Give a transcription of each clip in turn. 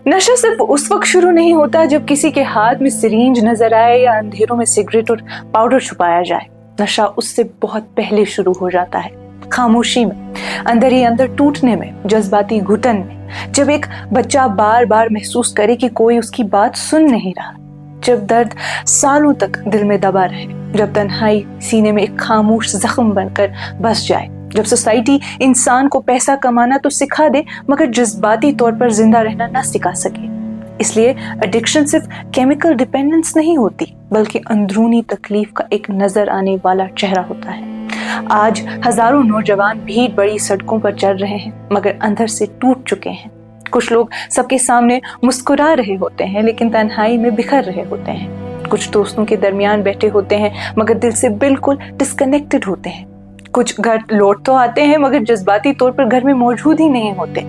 नशा सिर्फ उस वक्त शुरू नहीं होता जब किसी के हाथ में सिरिंज नजर आए या अंधेरों में सिगरेट और पाउडर छुपाया जाए। नशा उससे बहुत पहले शुरू हो जाता है, खामोशी में, अंदर ही अंदर टूटने में, जज्बाती घुटन में। जब एक बच्चा बार बार महसूस करे कि कोई उसकी बात सुन नहीं रहा, जब दर्द सालों तक दिल में दबा रहे, जब तन्हाई सीने में एक खामोश जख्म बनकर बस जाए, जब सोसाइटी इंसान को पैसा कमाना तो सिखा दे मगर जज्बाती तौर पर जिंदा रहना ना सिखा सके। इसलिए एडिक्शन सिर्फ केमिकल डिपेंडेंस नहीं होती, बल्कि अंदरूनी तकलीफ का एक नजर आने वाला चेहरा होता है। आज हजारों नौजवान भीड़ बड़ी सड़कों पर चल रहे हैं मगर अंदर से टूट चुके हैं। कुछ लोग सबके सामने मुस्कुरा रहे होते हैं लेकिन तन्हाई में बिखर रहे होते हैं। कुछ दोस्तों के दरमियान बैठे होते हैं मगर दिल से बिल्कुल डिस्कनेक्टेड होते हैं। कुछ घर लौट तो आते हैं मगर जज्बाती तौर पर घर में मौजूद ही नहीं होते।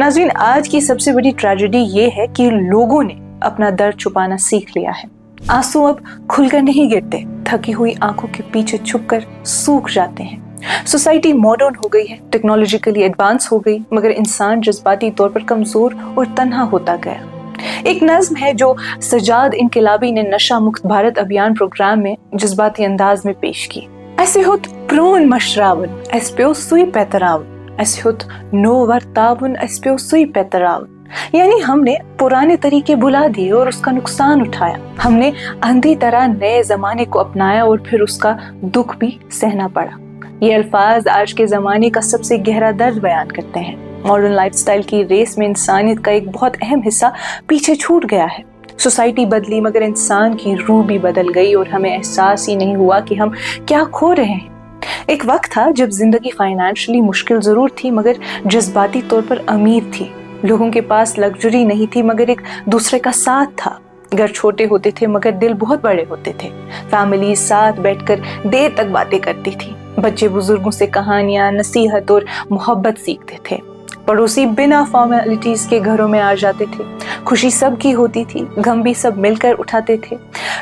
नाज़रीन, आज की सबसे बड़ी ट्रेजेडी ये है कि लोगों ने अपना दर्द छुपाना सीख लिया है। आंसू अब खुलकर नहीं गिरते, थकी हुई आंखों के पीछे छुपकर सूख जाते हैं। सोसाइटी मॉडर्न हो गई है, टेक्नोलॉजिकली एडवांस हो गई, मगर इंसान जज्बाती तौर पर कमजोर और तन्हा होता गया। एक नज्म है जो सजाद इनकलाबी ने नशा मुक्त भारत अभियान प्रोग्राम में जज्बाती अंदाज में पेश की। ऐसे होत प्रोन मशरावन एस पे सुई पैतरावन, ऐसे होत नो वर्तावन एस पे सुई पैतरावन। यानी हमने पुराने तरीके भुला दिए और उसका नुकसान उठाया। हमने अंधी तरह नए जमाने को अपनाया और फिर उसका दुख भी सहना पड़ा। ये अल्फाज आज के जमाने का सबसे गहरा दर्द बयान करते हैं। मॉडर्न लाइफस्टाइल की रेस में इंसानियत का एक बहुत अहम हिस्सा पीछे छूट गया है। सोसाइटी बदली मगर इंसान की रूह भी बदल गई और हमें एहसास ही नहीं हुआ कि हम क्या खो रहे हैं। एक वक्त था जब जिंदगी फाइनेंशियली मुश्किल जरूर थी मगर जज्बाती तौर पर अमीर थी। लोगों के पास लग्जरी नहीं थी मगर एक दूसरे का साथ था। घर छोटे होते थे मगर दिल बहुत बड़े होते थे। फैमिली साथ बैठकर देर तक बातें करती थी। बच्चे बुजुर्गों से कहानियां, नसीहत और मोहब्बत सीखते थे। पड़ोसी बिना फॉर्मेलिटीज के घरों में आ जाते थे। खुशी सबकी होती थी, गम भी सब मिलकर उठाते थे।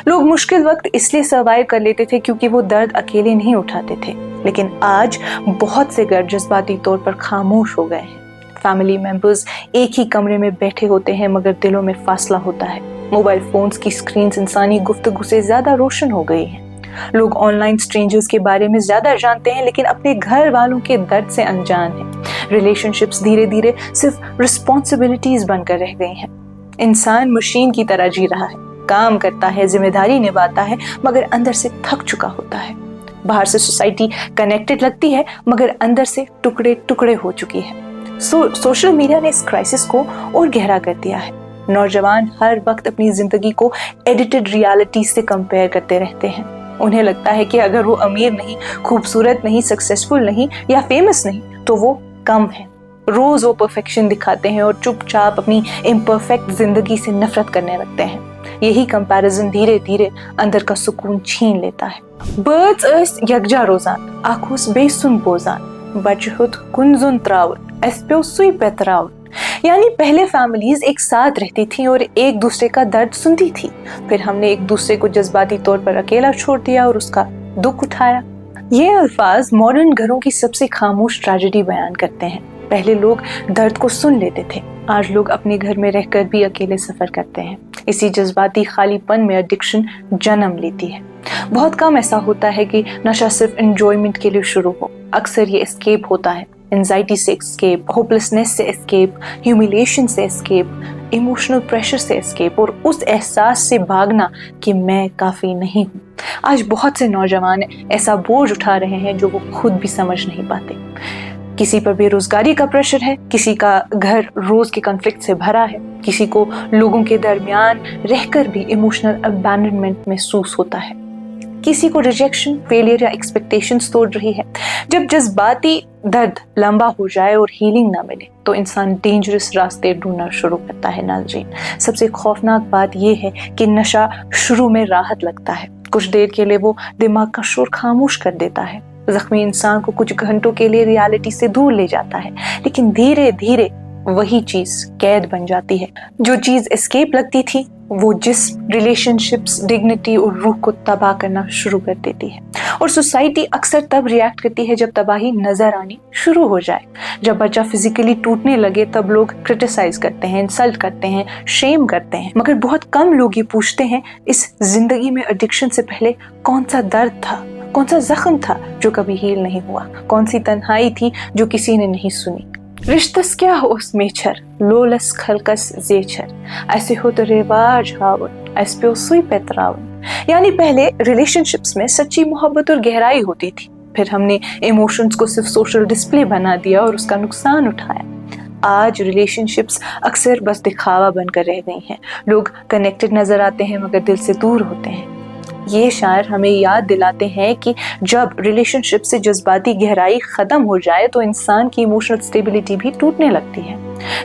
लोग मुश्किल वक्त इसलिए सर्वाइव कर लेते थे क्योंकि वो दर्द अकेले नहीं उठाते थे। लेकिन आज बहुत से घर जज्बाती तौर पर खामोश हो गए हैं। फैमिली मेंबर्स एक ही कमरे में बैठे होते हैं मगर दिलों में फासला होता है। मोबाइल फोन्स की स्क्रीन्स इंसानी गुफ्तगू से ज्यादा रोशन हो गई हैं। लोग ऑनलाइन स्ट्रेंजर्स के बारे में ज्यादा जानते हैं लेकिन अपने घर वालों के दर्द से अनजान हैं। रिलेशनशिप्स धीरे धीरे सिर्फ रिस्पॉन्सिबिलिटीज बनकर रह गई हैं। इंसान मशीन की तरह जी रहा है, काम करता है, जिम्मेदारी निभाता है मगर अंदर से थक चुका होता है। बाहर से सोसाइटी कनेक्टेड लगती है मगर अंदर से टुकड़े टुकड़े हो चुकी है। सोशल मीडिया ने इस क्राइसिस को और गहरा कर दिया है। नौजवान हर वक्त अपनी जिंदगी को एडिटेड रियलिटी से कंपेयर करते रहते हैं। उन्हें लगता है कि अगर वो अमीर नहीं, खूबसूरत नहीं, सक्सेसफुल नहीं या फेमस नहीं तो वो कम है। रोज वो परफेक्शन दिखाते हैं और चुपचाप अपनी इम्परफेक्ट जिंदगी से नफरत करने लगते हैं। यही कंपैरिजन धीरे धीरे अंदर का सुकून छीन लेता है। बर्ड्स अस यकजा रोजान आखुस बेसुन बोजान बचहुत कुंजुन त्राउन एस्प्यो सुई पेत्राउन। यानी पहले फैमिलीज एक साथ रहती थी और एक दूसरे का दर्द सुनती थी। फिर हमने एक दूसरे को जज्बाती तौर पर अकेला छोड़ दिया और उसका दुख उठाया। ये अल्फाज मॉडर्न घरों की सबसे खामोश ट्रेजेडी बयान करते हैं। पहले लोग दर्द को सुन लेते थे, आज लोग अपने घर में रहकर भी अकेले सफर करते हैं। इसी जज्बाती खालीपन में एडिक्शन जन्म लेती है। बहुत कम ऐसा होता है कि नशा सिर्फ एंजॉयमेंट के लिए शुरू हो। अक्सर ये एस्केप होता है, एंजाइटी से एस्केप, होपलेसनेस से एस्केप, ह्यूमिलिएशन से एस्केप, इमोशनल प्रेशर से एस्केप और उस एहसास से भागना कि मैं काफी नहीं हूँ। आज बहुत से नौजवान ऐसा बोझ उठा रहे हैं जो वो खुद भी समझ नहीं पाते। किसी पर बेरोजगारी का प्रेशर है, किसी का घर रोज के कॉन्फ्लिक्ट से भरा है, किसी को लोगों के दरमियान रहकर भी इमोशनल अबैंडनमेंट महसूस होता है, किसी को रिजेक्शन, फेलियर या एक्सपेक्टेशंस तोड़ रही है। जब जज्बाती दर्द लंबा हो जाए और हीलिंग ना मिले तो इंसान डेंजरस रास्ते ढूंढना शुरू करता है। नाज़रीन, सबसे खौफनाक बात यह है कि नशा शुरू में राहत लगता है। कुछ देर के लिए वो दिमाग का शोर खामोश कर देता है, जख्मी इंसान को कुछ घंटों के लिए रियलिटी से दूर ले जाता है, लेकिन धीरे धीरे वही चीज कैद बन जाती है। जो चीज एस्केप लगती थी वो जिस रिलेशनशिप्स, डिग्निटी और रूह को तबाह करना शुरू कर देती है। और सोसाइटी अक्सर तब रिएक्ट करती है जब तबाही नजर आनी शुरू हो जाए। जब बच्चा फिजिकली टूटने लगे तब लोग क्रिटिसाइज करते हैं, इंसल्ट करते हैं, शेम करते हैं, मगर बहुत कम लोग ये पूछते हैं इस जिंदगी में एडिक्शन से पहले कौन सा दर्द था, कौन सा जख्म था जो कभी हील नहीं हुआ, कौन सी तन्हाई थी जो किसी ने नहीं सुनी। रिश्तस क्या हो उस मेचर लोलस खलकस जेचर, ऐसे हो तो रिवाज हावन ऐस पे सुई पेतरावन। यानी पहले रिलेशनशिप्स में सच्ची मोहब्बत और गहराई होती थी, फिर हमने इमोशंस को सिर्फ सोशल डिस्प्ले बना दिया और उसका नुकसान उठाया। आज रिलेशनशिप्स अक्सर बस दिखावा बनकर रह गई हैं। लोग कनेक्टेड नजर आते हैं मगर दिल से दूर होते हैं। ये शायर हमें याद दिलाते हैं कि जब रिलेशनशिप से जज्बाती गहराई खत्म हो जाए तो इंसान की इमोशनल स्टेबिलिटी भी टूटने लगती है।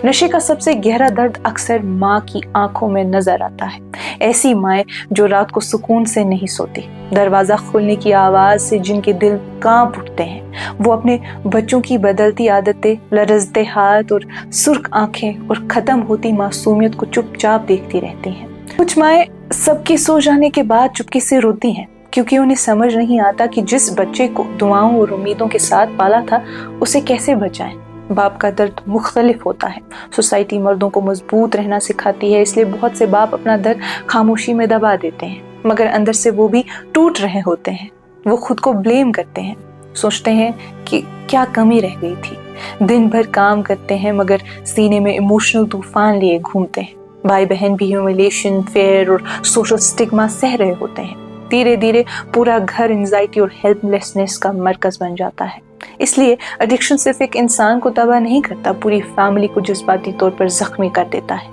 नशे का सबसे गहरा दर्द अक्सर माँ की आंखों में नजर आता है। ऐसी माएँ जो रात को सुकून से नहीं सोती, दरवाजा खुलने की आवाज से जिनके दिल कांप उठते हैं, वो अपने बच्चों की बदलती आदतें, लरजते हाथ और सुर्ख आंखें और खत्म होती मासूमियत को चुपचाप देखती रहती हैं। कुछ माएँ सबके सो जाने के बाद चुपके से रोती हैं क्योंकि उन्हें समझ नहीं आता कि जिस बच्चे को दुआओं और उम्मीदों के साथ पाला था उसे कैसे बचाएं। बाप का दर्द मुख्तलिफ होता है। सोसाइटी मर्दों को मजबूत रहना सिखाती है, इसलिए बहुत से बाप अपना दर्द खामोशी में दबा देते हैं, मगर अंदर से वो भी टूट रहे होते हैं। वो खुद को ब्लेम करते हैं, सोचते हैं कि क्या कमी रह गई थी। दिन भर काम करते हैं मगर सीने में इमोशनल तूफान लिए घूमते हैं। भाई बहन भी ह्यूमिलिएशन, फेयर और सोशल स्टिग्मा सह रहे होते हैं। धीरे धीरे पूरा घर एंजाइटी और हेल्पलेसनेस का मरकज बन जाता है। इसलिए एडिक्शन सिर्फ एक इंसान को तबाह नहीं करता, पूरी फैमिली को जज्बाती तौर पर जख्मी कर देता है।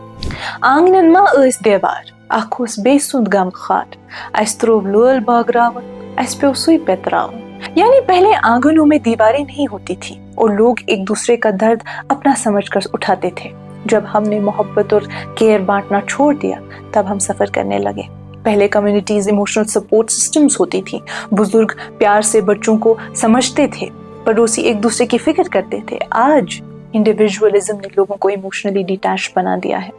आंगनन मा ٲسۍ देवार अख ओस बेय सुंद गम खार अस त्रोव लोल बागरावन अस पे सुई पेतरावन। यानी पहले आंगनों में दीवारें नहीं होती थी और लोग एक दूसरे का दर्द अपना समझकर उठाते थे। जब हमने मोहब्बत और केयर बांटना छोड़ दिया तब हम सफर करने लगे। पहले कम्युनिटीज इमोशनल सपोर्ट सिस्टम्स होती थी। बुजुर्ग प्यार से बच्चों को समझते थे, पड़ोसी एक दूसरे की फिक्र करते थे। आज इंडिविजुअलिज्म ने लोगों को इमोशनली डिटैच बना दिया है।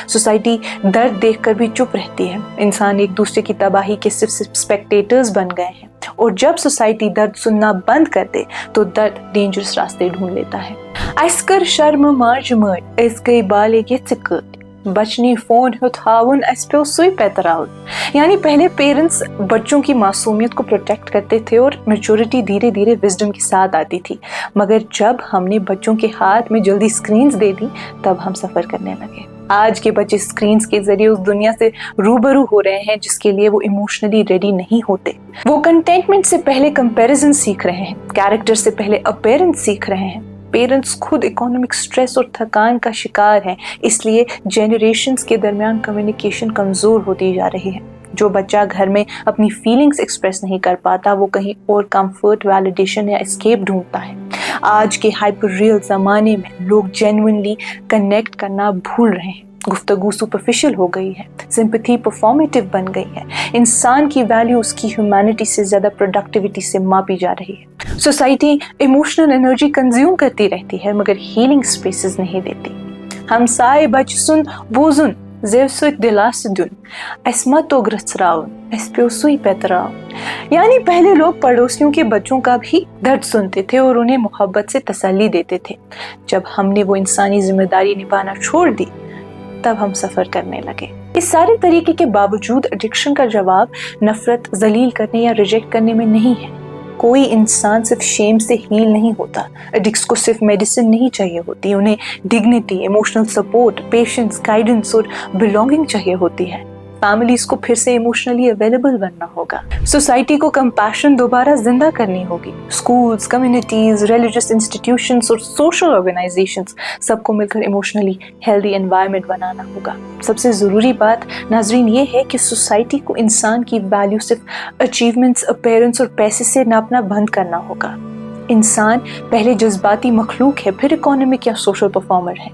सोसाइटी दर्द देखकर भी चुप रहती है। इंसान एक दूसरे की तबाही के सिर्फ स्पेक्टेटर्स बन गए हैं और जब सोसाइटी दर्द सुनना बंद कर दे तो दर्द डेंजरस रास्ते ढूंढ लेता है। आइसकर शर्म मार्ज मर इस गई बाले के चिकट बचनी फोन हाउन अस पे सुई पेतराउन। यानी पहले पेरेंट्स बच्चों की मासूमियत को प्रोटेक्ट करते थे और मैच्योरिटी धीरे धीरे विजडम के साथ आती थी, मगर जब हमने बच्चों के हाथ में जल्दी स्क्रीन्स दे दी तब हम सफर करने लगे। आज के बच्चे स्क्रीन्स के जरिए उस दुनिया से रूबरू हो रहे हैं जिसके लिए वो इमोशनली रेडी नहीं होते। वो कंटेंटमेंट से पहले कंपैरिजन सीख रहे हैं, कैरेक्टर से पहले अपीयरेंस सीख रहे हैं। पेरेंट्स खुद इकोनॉमिक स्ट्रेस और थकान का शिकार हैं, इसलिए जेनरेशन्स के दरमियान कम्युनिकेशन कमजोर होती जा रही है। जो बच्चा घर में अपनी फीलिंग्स एक्सप्रेस नहीं कर पाता वो कहीं और कंफर्ट, वैलिडेशन या एस्केप ढूंढता है। आज के हाइपर रियल जमाने में लोग जेन्युइनली कनेक्ट करना भूल रहे हैं। गुफ्तगू सुपरफिशियल हो गई है, सिंपैथी परफॉर्मेटिव बन गई है। इंसान की वैल्यू उसकी ह्यूमैनिटी से ज्यादा प्रोडक्टिविटी से मापी जा रही है। सोसाइटी इमोशनल एनर्जी कंज्यूम करती रहती है मगर हीलिंग स्पेसेस नहीं देती। हम साए बच सुन बोजुन जेवसुत दिलासुन अस्मतो ग्रसराउन एस्प्योसुई पेतराउन। यानी पहले लोग पड़ोसियों के बच्चों का भी दर्द सुनते थे और उन्हें मोहब्बत से तसल्ली देते थे। जब हमने वो इंसानी जिम्मेदारी निभाना छोड़ दी तब हम सफर करने लगे। इस सारे तरीके के बावजूद एडिक्शन का जवाब नफरत, जलील करने या रिजेक्ट करने में नहीं है। कोई इंसान सिर्फ शेम से हील नहीं होता। एडिक्ट्स को सिर्फ मेडिसिन नहीं चाहिए होती, उन्हें dignity, emotional support, patience, guidance और बिलोंगिंग चाहिए होती है। फैमिलीज को फिर से इमोशनली अवेलेबल बनना होगा। सोसाइटी को कंपैशन दोबारा जिंदा करनी होगी। स्कूल्स, कम्युनिटीज, रिलीजियस इंस्टीट्यूशंस और सोशल ऑर्गेनाइजेशंस सबको मिलकर इमोशनली हेल्दी एनवायरनमेंट बनाना होगा। सबसे जरूरी बात नाजरीन ये है कि सोसाइटी को इंसान की वैल्यू सिर्फ अचीवमेंट्स, अपीयरेंस और पैसे से नापना बंद करना होगा। इंसान पहले जज्बाती मखलूक है, फिर इकोनॉमिक या सोशल परफॉर्मर है।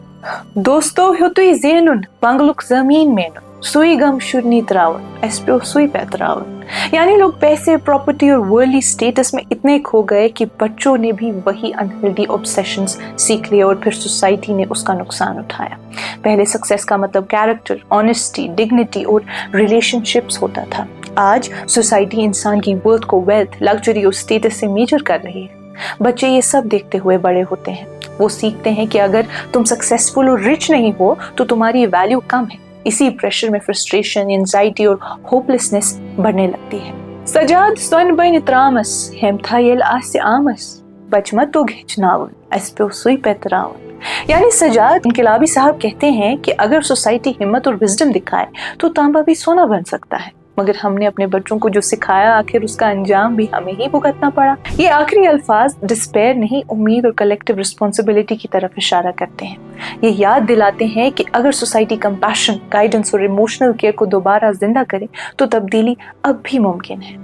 दोस्तों ह्युतुई ज़ेनुन बंगलुक जमीन में सुई गम शुरनी त्रावन एस पे सुई पेतरावन। यानी लोग पैसे, प्रॉपर्टी और वर्ल्डली स्टेटस में इतने खो गए कि बच्चों ने भी वही अनहेल्दी ऑब्सेशंस सीख लिए और फिर सोसाइटी ने उसका नुकसान उठाया। पहले सक्सेस का मतलब कैरेक्टर, ऑनेस्टी, डिग्निटी और रिलेशनशिप्स होता था। आज सोसाइटी इंसान की वर्थ को वेल्थ, लग्जरी और स्टेटस से मेजर कर रही है। बच्चे ये सब देखते हुए बड़े होते हैं। वो सीखते हैं कि अगर तुम सक्सेसफुल और रिच नहीं हो तो तुम्हारी वैल्यू कम है। इसी प्रेशर में फ्रस्ट्रेशन, एंजाइटी और होपलेसनेस बढ़ने लगती है। सजाद सन बन त्रामस हम थायल आस आमस बचमत तो घिचनावन एस पे सुई पे तरावन। यानी सजाद इनकलाबी साहब कहते हैं कि अगर सोसाइटी हिम्मत और विजडम दिखाए तो तांबा भी सोना बन सकता है, मगर हमने अपने बच्चों को जो सिखाया आखिर उसका अंजाम भी हमें ही भुगतना पड़ा। ये आखिरी अल्फाज डिस्पेयर नहीं, उम्मीद और कलेक्टिव रिस्पॉन्सिबिलिटी की तरफ इशारा करते हैं। ये याद दिलाते हैं कि अगर सोसाइटी कंपैशन, गाइडेंस और इमोशनल केयर को दोबारा जिंदा करे तो तब्दीली अब भी मुमकिन है।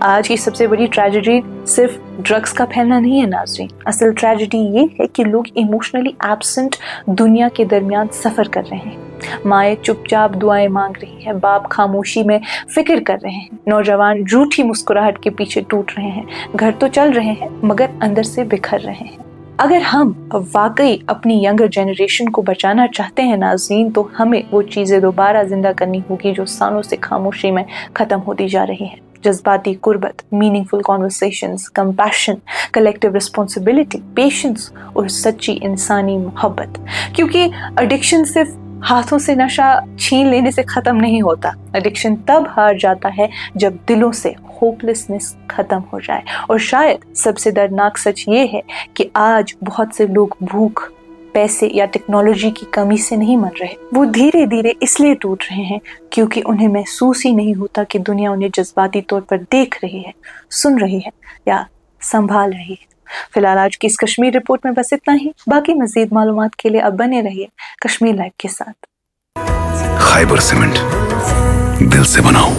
आज की सबसे बड़ी ट्रेजेडी सिर्फ ड्रग्स का फैलना नहीं है नाज़रीन, असल ट्रेजेडी ये है कि लोग इमोशनली एब्सेंट दुनिया के दरमियान सफर कर रहे हैं। माएँ चुपचाप दुआएं मांग रही हैं, बाप खामोशी में फिक्र कर रहे हैं, नौजवान झूठी मुस्कुराहट के पीछे टूट रहे हैं, घर तो चल रहे हैं मगर अंदर से बिखर रहे हैं। अगर हम वाकई अपनी यंगर जनरेशन को बचाना चाहते हैं नाज़रीन, तो हमें वो चीज़ें दोबारा जिंदा करनी होगी जो सालों से खामोशी में ख़त्म होती जा रही हैं। जज्बाती कुर्बत, meaningful conversations, compassion, collective responsibility, patience और सच्ची इंसानी मोहब्बत। क्योंकि एडिक्शन सिर्फ हाथों से नशा छीन लेने से खत्म नहीं होता। एडिक्शन तब हार जाता है जब दिलों से होपलेसनेस खत्म हो जाए। और शायद सबसे दर्दनाक सच ये है कि आज बहुत से लोग भूख, पैसे या टेक्नोलॉजी की कमी से नहीं मर रहे, वो धीरे धीरे इसलिए टूट रहे हैं क्योंकि उन्हें महसूस ही नहीं होता कि दुनिया उन्हें जज्बाती तौर पर देख रही है, सुन रही है या संभाल रही है। फिलहाल आज की इस कश्मीर रिपोर्ट में बस इतना ही। बाकी मजीद मालूमात के लिए अब बने रहिए कश्मीर लाइव के साथ। खैबर सीमेंट, दिल से बनाओ।